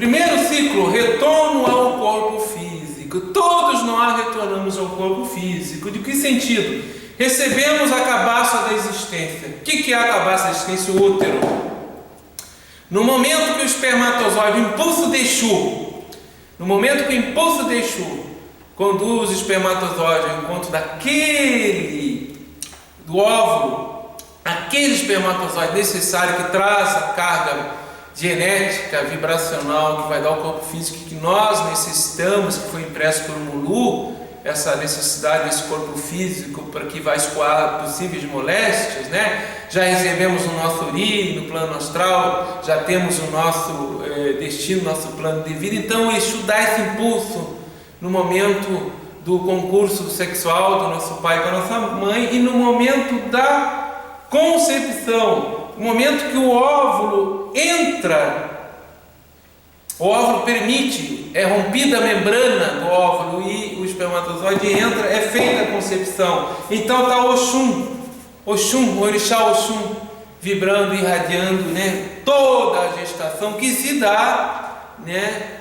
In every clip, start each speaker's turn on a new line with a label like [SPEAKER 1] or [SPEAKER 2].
[SPEAKER 1] Primeiro ciclo, retorno ao corpo físico. Todos nós retornamos ao corpo físico. De que sentido? Recebemos a cabaça da existência. O que é a cabaça da existência? O útero. No momento que o espermatozoide, o impulso de Exu, conduz o espermatozoide ao encontro do óvulo, aquele espermatozoide necessário que traz a carga genética, vibracional, que vai dar o corpo físico que nós necessitamos, que foi impresso por Mulu, essa necessidade desse corpo físico para que vai escoar possíveis moléstias, né? Já recebemos o nosso Uri no plano astral, já temos o nosso destino, nosso plano de vida. Então o Exu dá esse impulso no momento do concurso sexual do nosso pai com a nossa mãe e no momento da concepção, no momento que o óvulo entra, o óvulo permite, é rompida a membrana do óvulo e o espermatozoide entra, é feita a concepção. Então está o orixá Oxum, vibrando, irradiando, né, toda a gestação que se dá, né,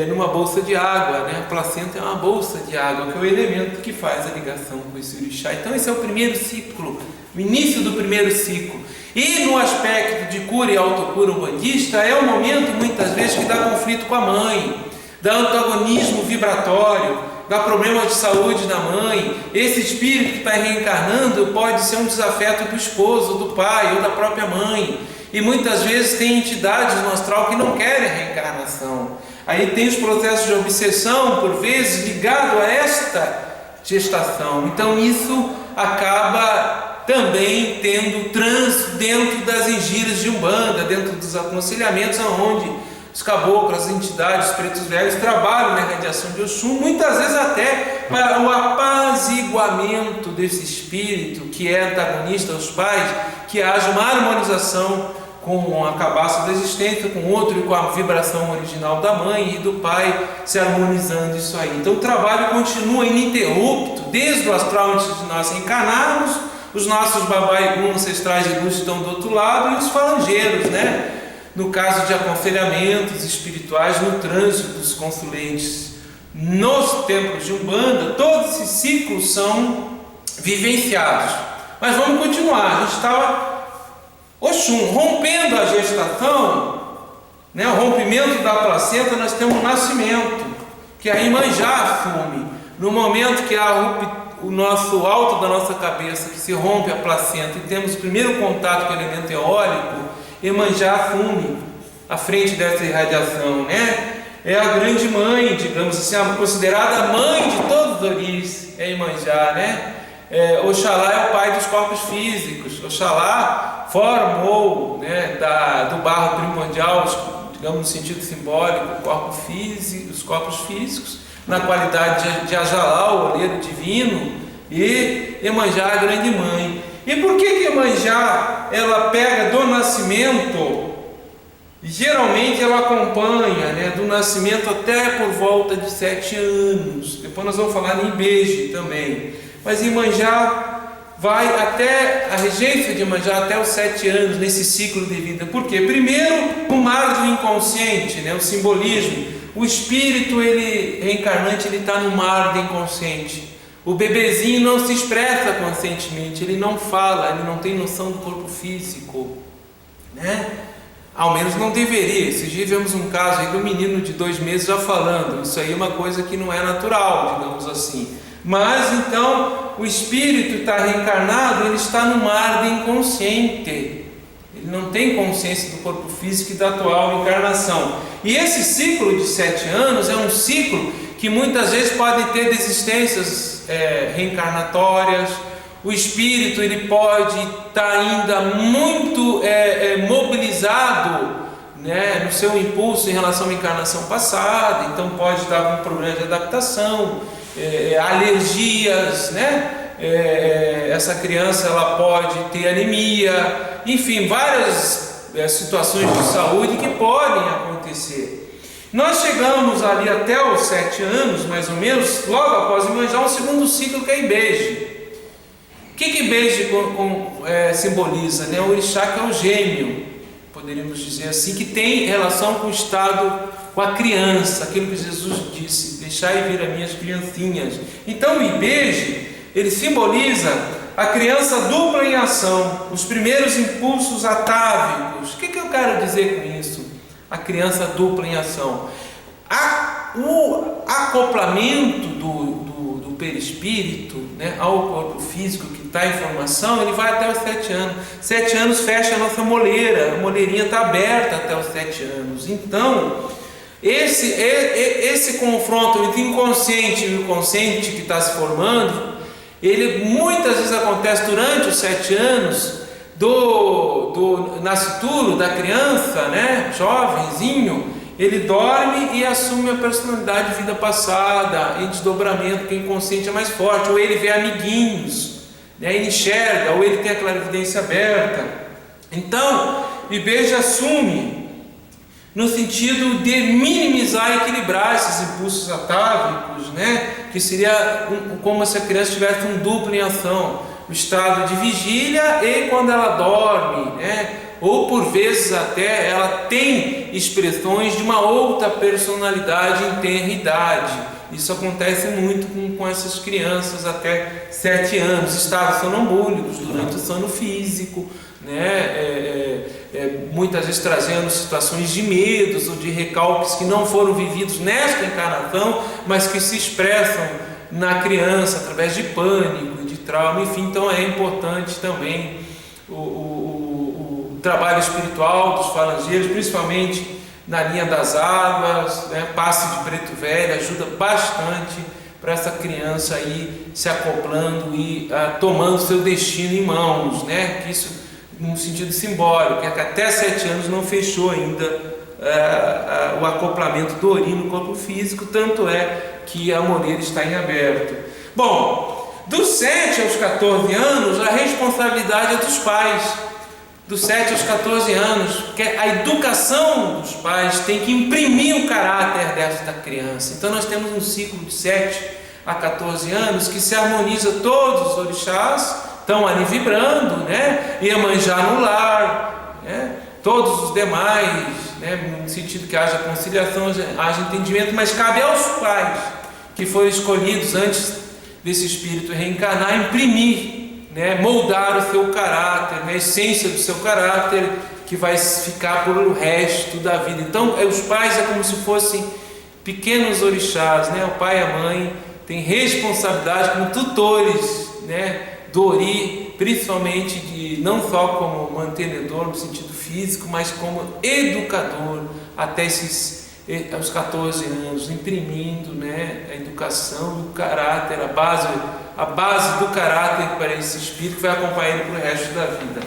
[SPEAKER 1] numa bolsa de água, né? A placenta é uma bolsa de água, que é o elemento que faz a ligação com esse orixá. Então esse é o primeiro ciclo, o início do primeiro ciclo. E no aspecto de cura e autocura umbandista, é o momento muitas vezes que dá conflito com a mãe, dá antagonismo vibratório, dá problema de saúde na mãe. Esse espírito que está reencarnando pode ser um desafeto do esposo, do pai ou da própria mãe. E muitas vezes tem entidades no astral que não querem a reencarnação. Aí tem os processos de obsessão, por vezes, ligado a esta gestação. Então isso acaba também tendo trânsito dentro das engiras de Umbanda, dentro dos aconselhamentos onde os caboclos, as entidades, os pretos velhos trabalham na radiação de Oxum, muitas vezes até para o apaziguamento desse espírito que é antagonista aos pais, que haja uma harmonização com a cabaça da existência, com o outro e com a vibração original da mãe e do pai, se harmonizando isso aí. Então o trabalho continua ininterrupto, desde o astral antes de nós encarnarmos. Os nossos babaigu ancestrais de luz estão do outro lado e os falangeiros, né? No caso de aconselhamentos espirituais, no trânsito dos consulentes. Nos templos de Umbanda, todos esses ciclos são vivenciados. Mas vamos continuar. A gente estava Oxum, rompendo a gestação, né, o rompimento da placenta, nós temos o nascimento, que a Iemanjá assume. No momento que há o nosso alto da nossa cabeça, que se rompe a placenta, e temos o primeiro contato com o elemento eólico, Iemanjá assume à frente dessa irradiação, né? É a grande mãe, digamos assim, considerada a mãe de todos os oris, é Iemanjá, né? Oxalá é o pai dos corpos físicos. Oxalá formou, né, do barro primordial, digamos no sentido simbólico, os corpos físicos, na qualidade de Ajalá, o olheiro divino, e Iemanjá, a grande mãe. E por que Iemanjá ela pega do nascimento? Geralmente ela acompanha, né, do nascimento até por volta de 7 anos. Depois nós vamos falar em Beje também. Mas Iemanjá vai até a regência de Iemanjá até os 7 anos nesse ciclo de vida. Por quê? Primeiro, o mar do inconsciente, né, o simbolismo. O espírito reencarnante está no mar do inconsciente. O bebezinho não se expressa conscientemente, ele não fala, ele não tem noção do corpo físico, né? Ao menos não deveria. Esses dias vemos um caso aí do menino de 2 meses já falando. Isso aí é uma coisa que não é natural, digamos assim. Mas então o espírito está reencarnado, ele está no mar do inconsciente. Ele não tem consciência do corpo físico e da atual encarnação. E esse ciclo de 7 anos é um ciclo que muitas vezes pode ter desistências reencarnatórias. O espírito ele pode estar ainda muito mobilizado, né, no seu impulso em relação à encarnação passada. Então pode dar algum problema de adaptação, alergias, né? Essa criança ela pode ter anemia, enfim, várias situações de saúde que podem acontecer. Nós chegamos ali até os 7 anos, mais ou menos, logo após Iemanjá, um segundo ciclo que é Ibeje. O que Ibeje simboliza? Né? O orixá que é o gêmeo. poderíamos dizer assim, que tem relação com o estado, com a criança, aquilo que Jesus disse: deixai vir as minhas criancinhas. Então o ibeje, ele simboliza a criança dupla em ação, os primeiros impulsos atávicos. O que eu quero dizer com isso? A criança dupla em ação. O acoplamento do perispírito, né, ao corpo físico que está em formação, ele vai até os 7 anos. 7 anos fecha a nossa moleira, a moleirinha está aberta até os 7 anos. Então, esse confronto entre o inconsciente e o consciente que está se formando, ele muitas vezes acontece durante os 7 anos do nascituro da criança, né, jovenzinho. Ele dorme e assume a personalidade de vida passada, em desdobramento, porque o inconsciente é mais forte, ou ele vê amiguinhos, né, ele enxerga, ou ele tem a clarividência aberta. Então, o ibeje assume no sentido de minimizar e equilibrar esses impulsos atávicos, né, que seria como se a criança tivesse um duplo em ação, o estado de vigília e quando ela dorme, né, ou por vezes até ela tem expressões de uma outra personalidade em tenra idade. Isso acontece muito com essas crianças até 7 anos, estados sonambúlicos durante o sono físico, né? Muitas vezes trazendo situações de medos ou de recalques que não foram vividos nesta encarnação, mas que se expressam na criança através de pânico, de trauma, enfim. Então é importante também o trabalho espiritual dos falangeiros, principalmente na linha das águas, né? Passe de preto velho ajuda bastante para essa criança aí se acoplando e tomando seu destino em mãos, né? Que isso, num sentido simbólico, que até 7 anos não fechou ainda o acoplamento do Ori no corpo físico, tanto é que a moleira está em aberto. Bom, dos 7 aos 14 anos, a responsabilidade é dos pais. Dos 7 aos 14 anos, porque a educação dos pais tem que imprimir o caráter desta criança. Então nós temos um ciclo de 7 a 14 anos que se harmoniza. Todos os orixás estão ali vibrando, né? Iemanjá no lar, né? Todos os demais, né? No sentido que haja conciliação, haja entendimento, mas cabe aos pais que foram escolhidos antes desse espírito reencarnar imprimir, né, moldar o seu caráter, né, a essência do seu caráter, que vai ficar por o resto da vida. Então, os pais é como se fossem pequenos orixás, né? O pai e a mãe têm responsabilidade como tutores, né, do Ori, principalmente não só como mantenedor no sentido físico, mas como educador até aos 14 anos, imprimindo, né, a educação, o caráter, a base do caráter para esse espírito que vai acompanhar ele para o resto da vida.